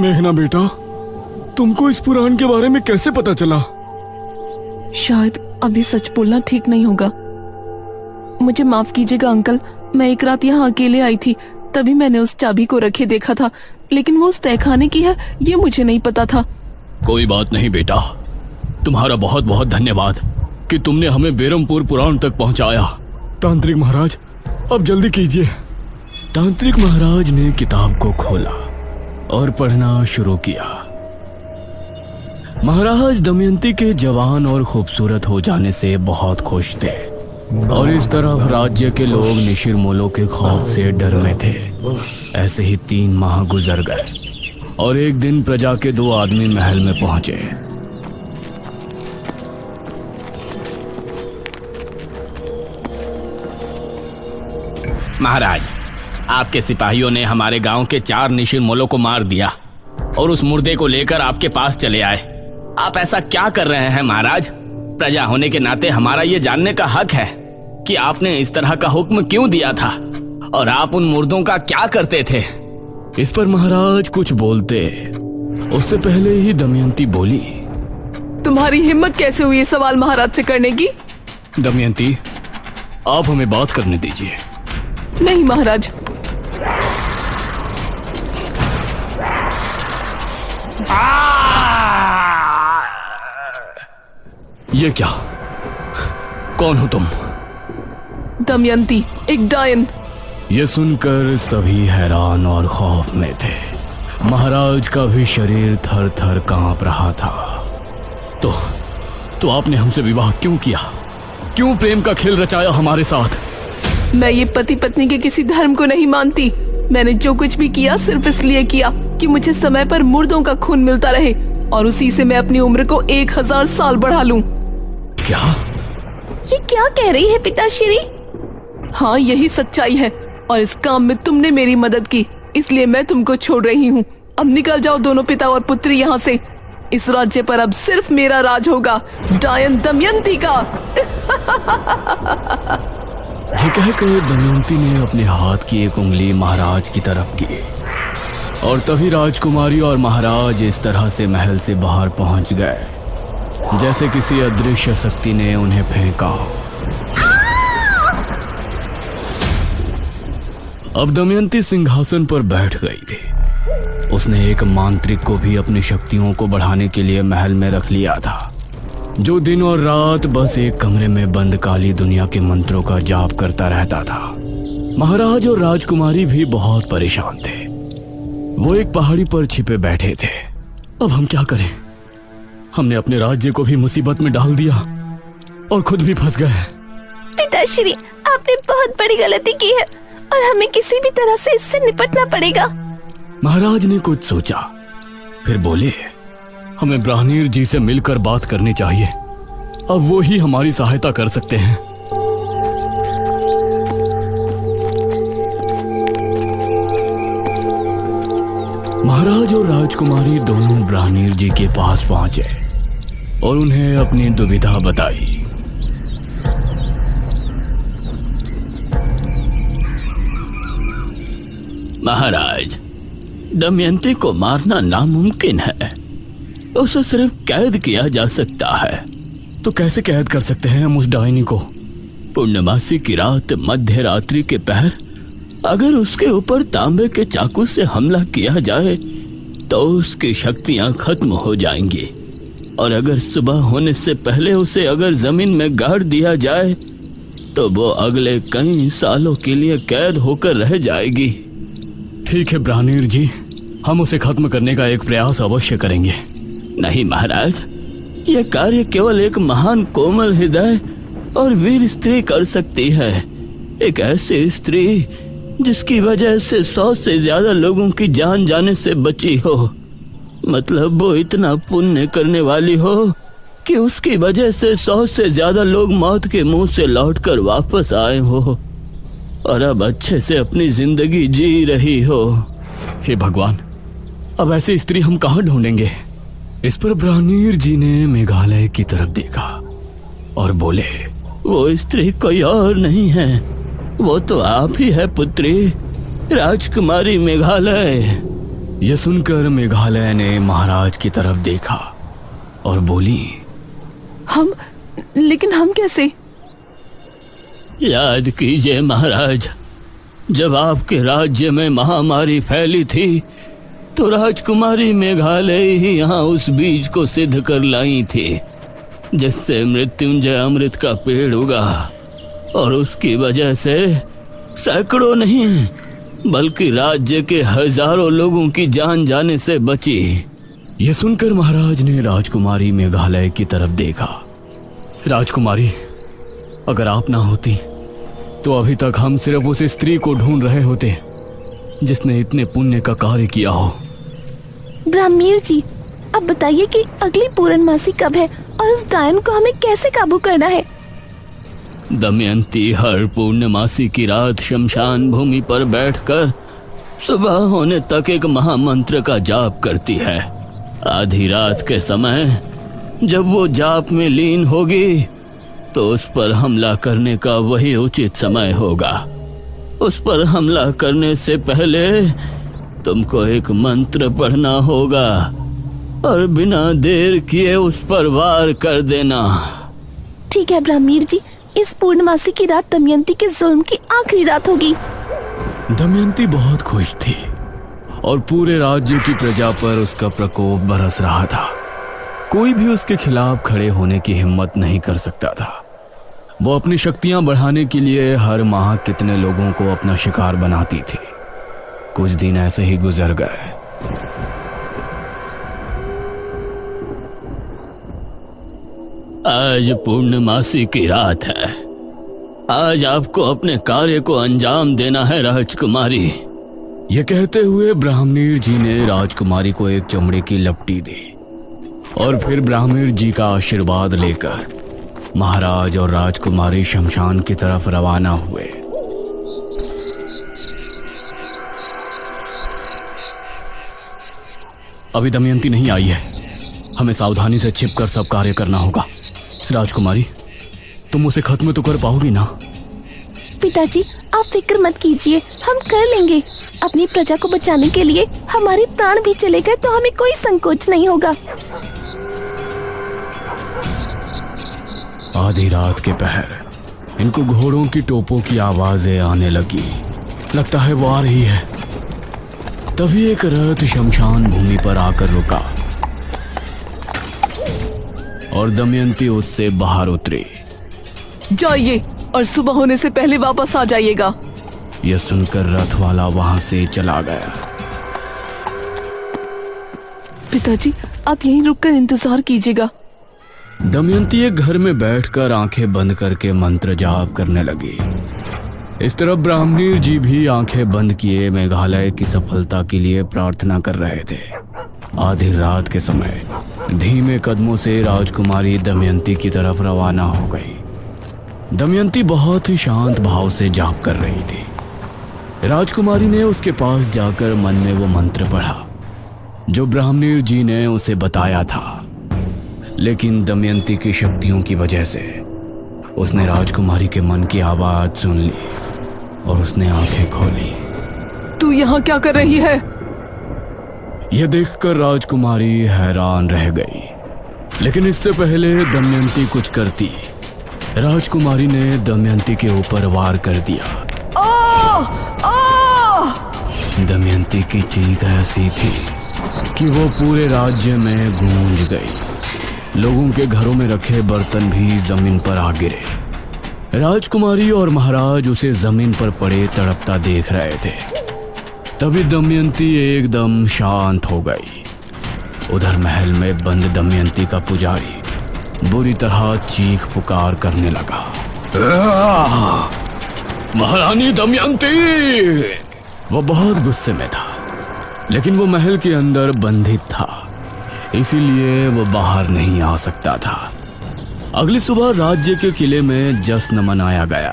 मेघना बेटा, तुमको इस पुराण के बारे में कैसे पता चला? शायद अभी सच बोलना ठीक नहीं होगा। मुझे माफ कीजिएगा अंकल, मैं एक रात यहाँ अकेले आई थी, तभी मैंने उस चाबी को रखे देखा था, लेकिन वो उस तहखाने की है ये मुझे नहीं पता था। कोई बात नहीं बेटा, तुम्हारा बहुत बहुत धन्यवाद कि तुमने हमें बेरमपुर पुराण तक पहुंचाया। तांत्रिक महाराज, अब जल्दी कीजिए। तांत्रिक महाराज ने किताब को खोला और पढ़ना शुरू किया। महाराज दमयंती के जवान और खूबसूरत हो जाने से बहुत खुश थे और इस तरह राज्य के लोग निशिरमोलों के खौफ से डर में थे। ऐसे ही 3 माह गुजर गए और एक दिन प्रजा के 2 आदमी महल में पहुंचे। महाराज, आपके सिपाहियों ने हमारे गांव के 4 निशिरमोलों को मार दिया और उस मुर्दे को लेकर आपके पास चले आए। आप ऐसा क्या कर रहे हैं महाराज? प्रजा होने के नाते हमारा ये जानने का हक है कि आपने इस तरह का हुक्म क्यों दिया था और आप उन मुर्दों का क्या करते थे? इस पर महाराज कुछ बोलते उससे पहले ही दमयंती बोली, तुम्हारी हिम्मत कैसे हुई ये सवाल महाराज से करने की? दमयंती, आप हमें बात करने दीजिए। नहीं महाराज। ये क्या? कौन हो तुम? दमयंती, एक डायन। ये सुनकर सभी हैरान और खौफ में थे। महाराज का भी शरीर थर थर कांप रहा था। तो आपने हमसे विवाह क्यों किया? क्यों प्रेम का खेल रचाया हमारे साथ? मैं ये पति पत्नी के किसी धर्म को नहीं मानती। मैंने जो कुछ भी किया सिर्फ इसलिए किया कि मुझे समय पर मुर्दों का खून मिलता रहे और उसी से मैं अपनी उम्र को 1000 साल बढ़ा लूं। क्या? ये क्या कह रही है पिताश्री? हाँ, यही सच्चाई है और इस काम में तुमने मेरी मदद की, इसलिए मैं तुमको छोड़ रही हूँ। अब निकल जाओ दोनों पिता और पुत्री यहाँ से। इस राज्य पर अब सिर्फ मेरा राज होगा, डायन दमयंती का। ये कहकर दमयंती ने अपने हाथ की एक उंगली महाराज की तरफ की और तभी राजकुमारी और महाराज इस तरह से महल से बाहर पहुंच गए जैसे किसी अदृश्य शक्ति ने उन्हें फेंका। अब दमयंती सिंहासन पर बैठ गई थी। उसने एक मांत्रिक को भी अपनी शक्तियों को बढ़ाने के लिए महल में रख लिया था, जो दिन और रात बस एक कमरे में बंद काली दुनिया के मंत्रों का जाप करता रहता था। महाराज और राजकुमारी भी बहुत परेशान थे। वो एक पहाड़ी पर छिपे बैठे थे। अब हम क्या करें? हमने अपने राज्य को भी मुसीबत में डाल दिया और खुद भी फंस गए। पिताश्री, आपने बहुत बड़ी गलती की है और हमें किसी भी तरह से इससे निपटना पड़ेगा। महाराज ने कुछ सोचा, फिर बोले, हमें ब्राह्मण जी से मिलकर बात करनी चाहिए। अब वो ही हमारी सहायता कर सकते हैं। महाराज और राजकुमारी दोनों ब्राह्मण जी के पास पहुंचे और उन्हें अपनी दुविधा बताई। महाराज, दमयंती को मारना नामुमकिन है। उसे सिर्फ कैद किया जा सकता है। तो कैसे कैद कर सकते हैं हम उस डायनी को? पूर्णमासी की रात मध्य रात्रि के पहर अगर उसके ऊपर तांबे के चाकू से हमला किया जाए तो उसकी शक्तियां खत्म हो जाएंगी और अगर सुबह होने से पहले उसे अगर जमीन में गाड़ दिया जाए तो वो अगले कई सालों के लिए कैद होकर रह जाएगी। ठीक है ब्राह्मण जी, हम उसे खत्म करने का एक प्रयास अवश्य करेंगे। नहीं महाराज, यह कार्य केवल एक महान कोमल हृदय और वीर स्त्री कर सकती है। एक ऐसी स्त्री जिसकी वजह से 100 से ज्यादा लोगों की जान जाने से बची हो। मतलब वो इतना पुण्य करने वाली हो कि उसकी वजह से 100 से ज्यादा लोग मौत के मुंह से लौटकर वापस आए हो और अब अच्छे से अपनी जिंदगी जी रही हो। हे भगवान, अब ऐसी स्त्री हम कहाँ ढूंढेंगे? इस पर ब्राह्मण जी ने मेघालय की तरफ देखा और बोले, वो स्त्री कोई और नहीं है, वो तो आप ही है पुत्री, राजकुमारी मेघालय। यह सुनकर मेघालय ने महाराज की तरफ देखा और बोली, लेकिन हम कैसे? याद कीजिए महाराज, जब आपके राज्य में महामारी फैली थी तो राजकुमारी मेघालय ही यहाँ उस बीज को सिद्ध कर लाई थी जिससे मृत्युंजय अमृत का पेड़ उगा, और उसकी वजह से सैकड़ों नहीं बल्कि राज्य के हजारों लोगों की जान जाने से बची। यह सुनकर महाराज ने राजकुमारी मेघालय की तरफ देखा। राजकुमारी, अगर आप ना होती तो अभी तक हम सिर्फ उस स्त्री को ढूंढ रहे होते जिसने इतने पुण्य का कार्य किया हो। ब्राह्मीण जी, अब बताइए कि अगली पूर्णमासी कब है और उस डायन को हमें कैसे काबू करना है? दमयंती हर पूर्णमासी की रात शमशान भूमि पर बैठकर सुबह होने तक एक महामंत्र का जाप करती है। आधी रात के समय जब वो जाप में लीन होगी तो उस पर हमला करने का वही उचित समय होगा। उस पर हमला करने से पहले तुमको एक मंत्र पढ़ना होगा और बिना देर किए उस पर वार कर देना। ठीक है ब्राह्मीण जी, इस पूर्णमासी की रात दमयंती के जुल्म की आखिरी रात होगी। दमयंती बहुत खुश थी और पूरे राज्य की प्रजा पर उसका प्रकोप बरस रहा था। कोई भी उसके खिलाफ खड़े होने की हिम्मत नहीं कर सकता था। वो अपनी शक्तियां बढ़ाने के लिए हर माह कितने लोगों को अपना शिकार बनाती थी। कुछ दिन ऐसे ही गुजर गए। आज पूर्णमासी की रात है। आज आपको अपने कार्य को अंजाम देना है राजकुमारी। यह कहते हुए ब्राह्मणीर जी ने राजकुमारी को एक चमड़े की लपटी दी और फिर ब्राह्मणीर जी का आशीर्वाद लेकर महाराज और राजकुमारी शमशान की तरफ रवाना हुए। अभी दमयंती नहीं आई है, हमें सावधानी से छिपकर सब कार्य करना होगा। राजकुमारी, तुम उसे खत्म तो कर पाओगी ना? पिताजी, आप फिक्र मत कीजिए, हम कर लेंगे। अपनी प्रजा को बचाने के लिए हमारे प्राण भी चले गए तो हमें कोई संकोच नहीं होगा। आधी रात के पहर इनको घोड़ों की टोपों की आवाजें आने लगी। लगता है वो आ रही है। तभी एक रथ शमशान भूमि पर आकर रुका और दमयंती उससे बाहर उतरी। जाइए और सुबह होने से पहले वापस आ जाइएगा। यह सुनकर रथ वाला वहां से चला गया। पिताजी, आप यहीं रुककर इंतजार कीजिएगा। दमयंती एक घर में बैठकर आंखें बंद करके मंत्र जाप करने लगी। इस तरफ ब्राह्मणीर जी भी आंखें बंद किए मेघालय की सफलता के लिए प्रार्थना कर रहे थे। आधी रात के समय धीमे कदमों से राजकुमारी दमयंती की तरफ रवाना हो गई। दमयंती बहुत ही शांत भाव से जाप कर रही थी। राजकुमारी ने उसके पास जाकर मन में वो मंत्र पढ़ा जो ब्राह्मणीर जी ने उसे बताया था, लेकिन दमयंती की शक्तियों की वजह से उसने राजकुमारी के मन की आवाज सुन ली और उसने आंखें खोली। तू यहाँ क्या कर रही है? यह देखकर राजकुमारी हैरान रह गई, लेकिन इससे पहले दमयंती कुछ करती, राजकुमारी ने दमयंती के ऊपर वार कर दिया। दमयंती की चीख ऐसी थी कि वो पूरे राज्य में गूंज गई। लोगों के घरों में रखे बर्तन भी जमीन पर आ गिरे। राजकुमारी और महाराज उसे जमीन पर पड़े तड़पता देख रहे थे। तभी दमयंती एकदम शांत हो गई। उधर महल में बंद दमयंती का पुजारी बुरी तरह चीख पुकार करने लगा। महारानी दमयंती! वो बहुत गुस्से में था, लेकिन वो महल के अंदर बंधित था, इसीलिए वो बाहर नहीं आ सकता था। अगली सुबह राज्य के किले में जश्न मनाया गया।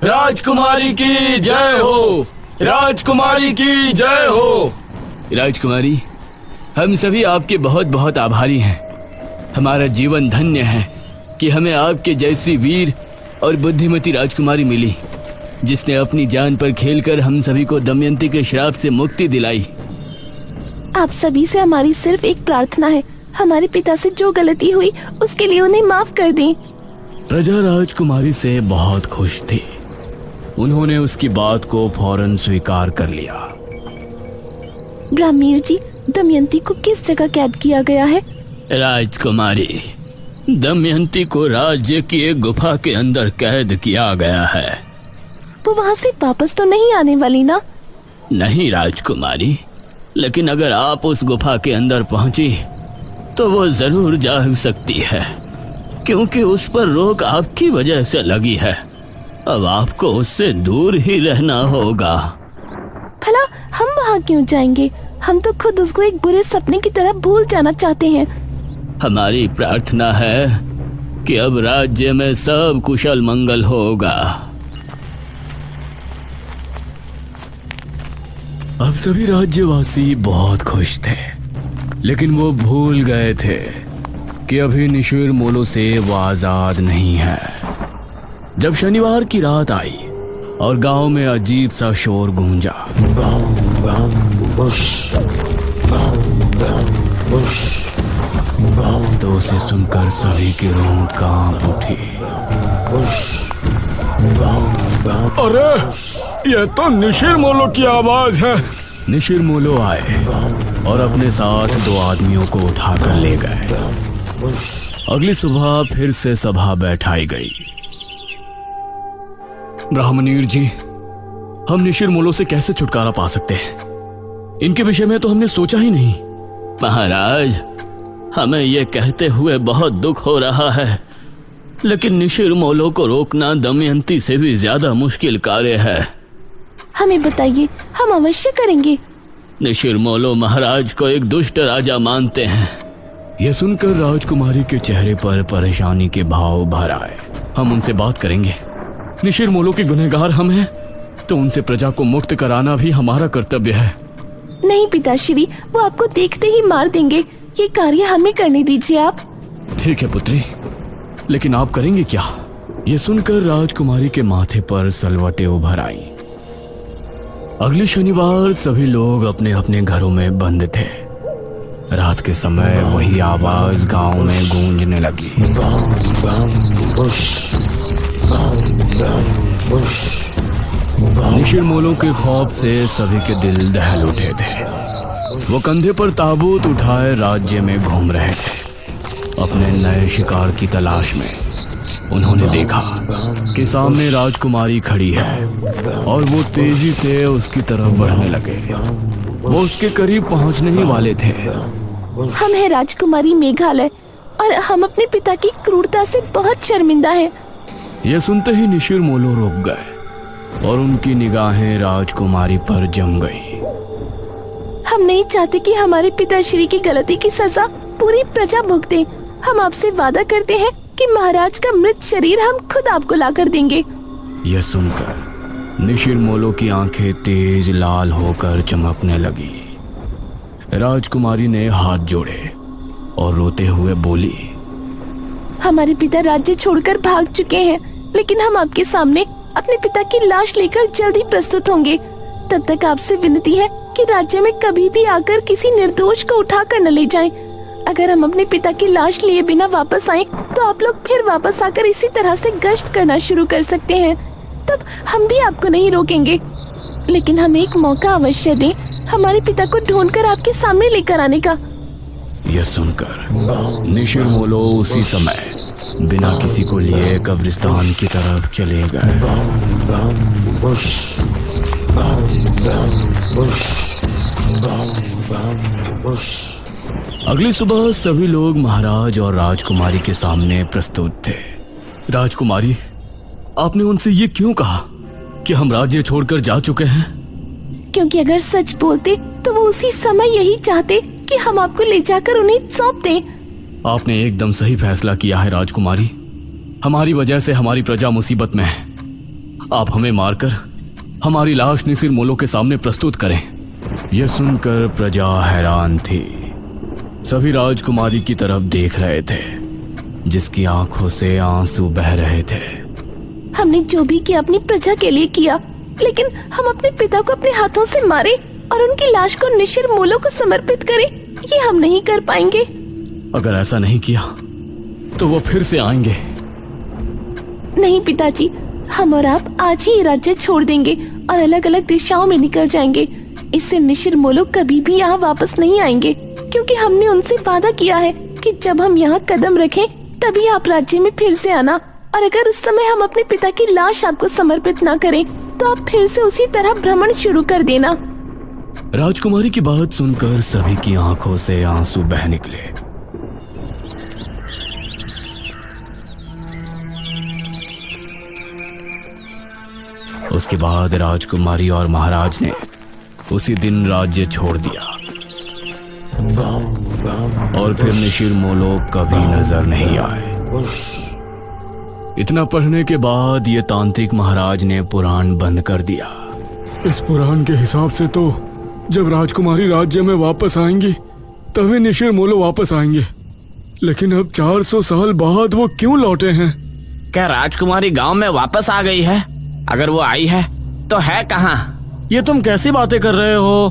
राजकुमारी की जय हो! राजकुमारी की जय हो! राजकुमारी, हम सभी आपके बहुत बहुत आभारी हैं। हमारा जीवन धन्य है कि हमें आपके जैसी वीर और बुद्धिमती राजकुमारी मिली, जिसने अपनी जान पर खेलकर हम सभी को दमयंती के श्राप से मुक्ति दिलाई। आप सभी से हमारी सिर्फ एक प्रार्थना है, हमारे पिता से जो गलती हुई उसके लिए उन्हें माफ कर दें। प्रजा राजकुमारी से बहुत खुश थी। उन्होंने उसकी बात को फौरन स्वीकार कर लिया। ब्राह्मीण जी, दमयंती को किस जगह कैद किया गया है? राजकुमारी, दमयंती को राज्य की एक गुफा के अंदर कैद किया गया है। वो वहाँ से वापस तो नहीं आने वाली ना? नहीं राजकुमारी, लेकिन अगर आप उस गुफा के अंदर पहुंची तो वो जरूर जा सकती है, क्योंकि उस पर रोक आपकी वजह से लगी है। अब आपको उससे दूर ही रहना होगा। भला हम वहाँ क्यों जाएंगे? हम तो खुद उसको एक बुरे सपने की तरह भूल जाना चाहते हैं। हमारी प्रार्थना है कि अब राज्य में सब कुशल मंगल होगा। अब सभी राज्यवासी बहुत खुश थे, लेकिन वो भूल गए थे कि अभी निशिर मोलो से वो आजाद नहीं है। जब शनिवार की रात आई और गांव में अजीब सा शोर गूंजा, तो उसे सुनकर सभी की रूह कांप उठी। अरे, ये तो निशिर मोलो की आवाज है। निशिर मोलो आए और अपने साथ 2 आदमियों को उठाकर ले गए। अगली सुबह फिर से सभा बैठाई गई। ब्राह्मणीर जी, हम निशिर मोलो से कैसे छुटकारा पा सकते हैं? इनके विषय में तो हमने सोचा ही नहीं। महाराज, हमें ये कहते हुए बहुत दुख हो रहा है, लेकिन निशिर मोलो को रोकना दमयंती से भी ज्यादा मुश्किल कार्य है। हमें बताइए, हम अवश्य करेंगे। निशिर मोलो महाराज को एक दुष्ट राजा मानते हैं। यह सुनकर राजकुमारी के चेहरे पर परेशानी के भाव भर आए। हम उनसे बात करेंगे। निशिर मोलो के गुनहगार हम हैं, तो उनसे प्रजा को मुक्त कराना भी हमारा कर्तव्य है। नहीं पिताश्री, वो आपको देखते ही मार देंगे। ये कार्य हमें करने दीजिए आप। ठीक है पुत्री, लेकिन आप करेंगे क्या? ये सुनकर राजकुमारी के माथे पर सलवटें उभर आई। अगले शनिवार सभी लोग अपने अपने घरों में बंद थे। रात के समय वही आवाज गांव में गूंजने लगी। निशिर मोलो के खौफ से सभी के दिल दहल उठे थे। वो कंधे पर ताबूत उठाए राज्य में घूम रहे थे अपने नए शिकार की तलाश में। उन्होंने देखा कि सामने राजकुमारी खड़ी है और वो तेजी से उसकी तरफ बढ़ने लगे। वो उसके करीब पहुंचने ही वाले थे। हम है राजकुमारी मेघालय और हम अपने पिता की क्रूरता से बहुत शर्मिंदा हैं। यह सुनते ही निशिर मोलो रुक गए और उनकी निगाहें राजकुमारी पर जम गई। हम नहीं चाहते कि हमारे पिताश्री की गलती की सजा पूरी प्रजा भुगते। हम आपसे वादा करते हैं कि महाराज का मृत शरीर हम खुद आपको लाकर देंगे। यह सुनकर निशिर मोलो की आंखें तेज लाल होकर चमकने लगी। राजकुमारी ने हाथ जोड़े और रोते हुए बोली, हमारे पिता राज्य छोड़कर भाग चुके हैं, लेकिन हम आपके सामने अपने पिता की लाश लेकर जल्दी प्रस्तुत होंगे। तब तक आपसे विनती है कि राज्य में कभी भी आकर किसी निर्दोष को उठा कर न ले जाएं। अगर हम अपने पिता की लाश लिए बिना वापस आए तो आप लोग फिर वापस आकर इसी तरह से गश्त करना शुरू कर सकते हैं। तब हम भी आपको नहीं रोकेंगे, लेकिन हमें एक मौका अवश्य दें हमारे पिता को ढूंढकर आपके सामने लेकर आने का। यह सुनकर निशिर मोलो उसी समय बिना किसी को लिए कब्रिस्तान की तरफ चले गए। अगली सुबह सभी लोग महाराज और राजकुमारी के सामने प्रस्तुत थे। राजकुमारी, आपने उनसे ये क्यों कहा कि हम राज्य छोड़कर जा चुके हैं? क्योंकि अगर सच बोलते तो वो उसी समय यही चाहते कि हम आपको ले जाकर उन्हें सौंप दें। आपने एकदम सही फैसला किया है राजकुमारी। हमारी वजह से हमारी प्रजा मुसीबत में है। आप हमें मारकर हमारी लाश निशिर मोलो के सामने प्रस्तुत करें। यह सुनकर प्रजा हैरान थी। सभी राजकुमारी की तरफ देख रहे थे, जिसकी आंखों से आंसू बह रहे थे। हमने जो भी किया अपनी प्रजा के लिए किया, लेकिन हम अपने पिता को अपने हाथों से मारे और उनकी लाश को निशिर मोलो को समर्पित करें, ये हम नहीं कर पाएंगे। अगर ऐसा नहीं किया तो वो फिर से आएंगे। नहीं पिताजी, हम और आप आज ही ये राज्य छोड़ देंगे और अलग अलग दिशाओं में निकल जाएंगे। इससे निशिर मोलो कभी भी यहाँ वापस नहीं आएंगे, क्योंकि हमने उनसे वादा किया है कि जब हम यहाँ कदम रखें तभी आप राज्य में फिर से आना। और अगर उस समय हम अपने पिता की लाश आपको समर्पित ना करें तो आप फिर से उसी तरह भ्रमण शुरू कर देना। राजकुमारी की बात सुनकर सभी की आंखों से आंसू बह निकले। उसके बाद राजकुमारी और महाराज ने उसी दिन राज्य छोड़ दिया और फिर निशिर मोलो कभी नजर नहीं आए। इतना पढ़ने के बाद ये तांत्रिक महाराज ने पुराण बंद कर दिया। इस पुराण के हिसाब से तो जब राजकुमारी राज्य में वापस आएंगी तभी निशिर मोलो वापस आएंगे, लेकिन अब 400 साल बाद वो क्यों लौटे हैं? क्या राजकुमारी गांव में वापस आ गई है? अगर वो आई है तो है कहाँ? ये तुम कैसी बातें कर रहे हो?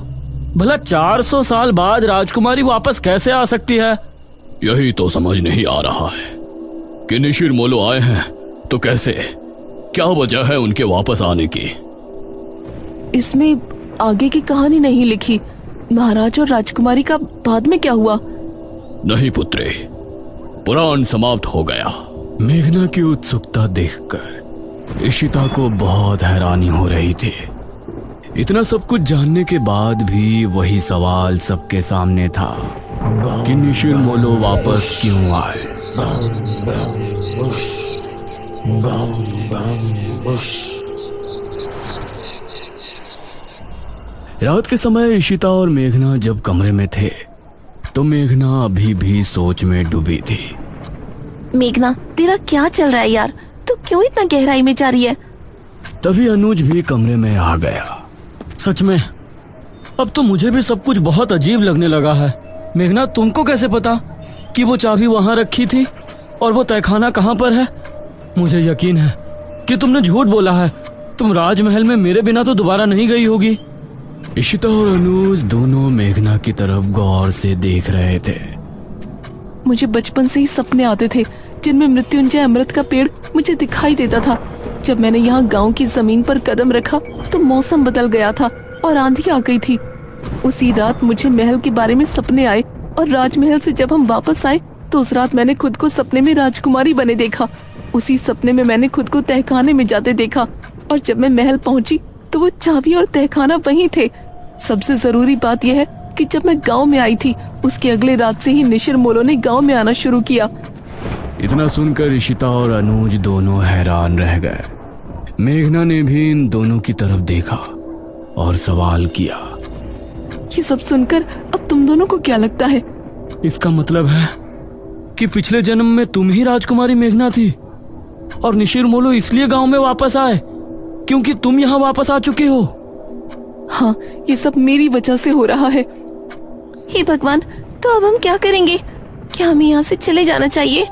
भला 400 साल बाद राजकुमारी वापस कैसे आ सकती है? यही तो समझ नहीं आ रहा है कि निशिर मोलो आए हैं तो कैसे, क्या वजह है उनके वापस आने की? इसमें आगे की कहानी नहीं लिखी। महाराज और राजकुमारी का बाद में क्या हुआ? नहीं पुत्री, पुराण समाप्त हो गया। मेघना की उत्सुकता देखकर इशिता को बहुत हैरानी हो रही थी। इतना सब कुछ जानने के बाद भी वही सवाल सबके सामने था कि निशिर मोलो वापस क्यों आए। रात के समय इशिता और मेघना जब कमरे में थे तो मेघना अभी भी सोच में डूबी थी। मेघना, तेरा क्या चल रहा है यार? तू क्यों इतना गहराई में जा रही है? तभी अनुज भी कमरे में आ गया। सच में अब तो मुझे भी सब कुछ बहुत अजीब लगने लगा है। मेघना, तुमको कैसे पता कि वो चाबी वहां रखी थी और वो तहखाना कहाँ पर है? मुझे यकीन है कि तुमने झूठ बोला है। तुम राजमहल में मेरे बिना तो दोबारा नहीं गई होगी। इशिता और अनुज दोनों मेघना की तरफ गौर से देख रहे थे। मुझे बचपन से ही सपने आते थे जिनमें मृत्युंजय अमृत का पेड़ मुझे दिखाई देता था। जब मैंने यहाँ गांव की जमीन पर कदम रखा तो मौसम बदल गया था और आंधी आ गई थी। उसी रात मुझे महल के बारे में सपने आए और राजमहल से जब हम वापस आए तो उस रात मैंने खुद को सपने में राजकुमारी बने देखा। उसी सपने में मैंने खुद को तहखाने में जाते देखा और जब मैं महल पहुंची तो वो चाबी और तहखाना वहीं थे। सबसे जरूरी बात यह है कि जब मैं गांव में आई थी उसके अगले रात से ही निशिर मोलो ने गांव में आना शुरू किया। इतना सुनकर इशिता और अनुज दोनों हैरान रह गए। मेघना ने भी इन दोनों की तरफ देखा और सवाल किया, ये सब सुनकर अब तुम दोनों को क्या लगता है? इसका मतलब है कि पिछले जन्म में तुम ही राजकुमारी मेघना थी और निशिर मोलो इसलिए गांव में वापस आए क्योंकि तुम यहाँ वापस आ चुके हो। हाँ, ये सब मेरी वजह से हो रहा है। हे भगवान, तो अब हम क्या करेंगे? क्या हमें यहाँ से चले जाना चाहिए?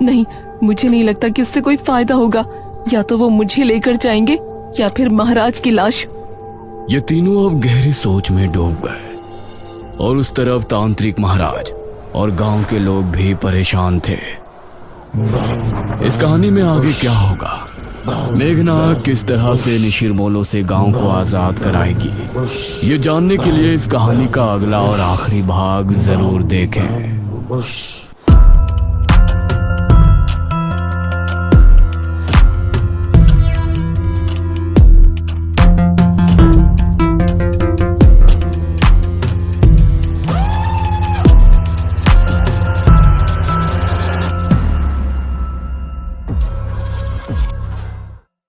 नहीं, मुझे नहीं लगता कि उससे कोई फायदा होगा। या तो वो मुझे लेकर जाएंगे या फिर महाराज की लाश। ये तीनों अब गहरी सोच में डूब गए और उस तरफ तांत्रिक महाराज और गांव के लोग भी परेशान थे। इस कहानी में आगे क्या होगा? मेघना किस तरह से निशिर मोलो से गांव को आजाद कराएगी? ये जानने के लिए इस कहानी का अगला और आखिरी भाग जरूर देखें।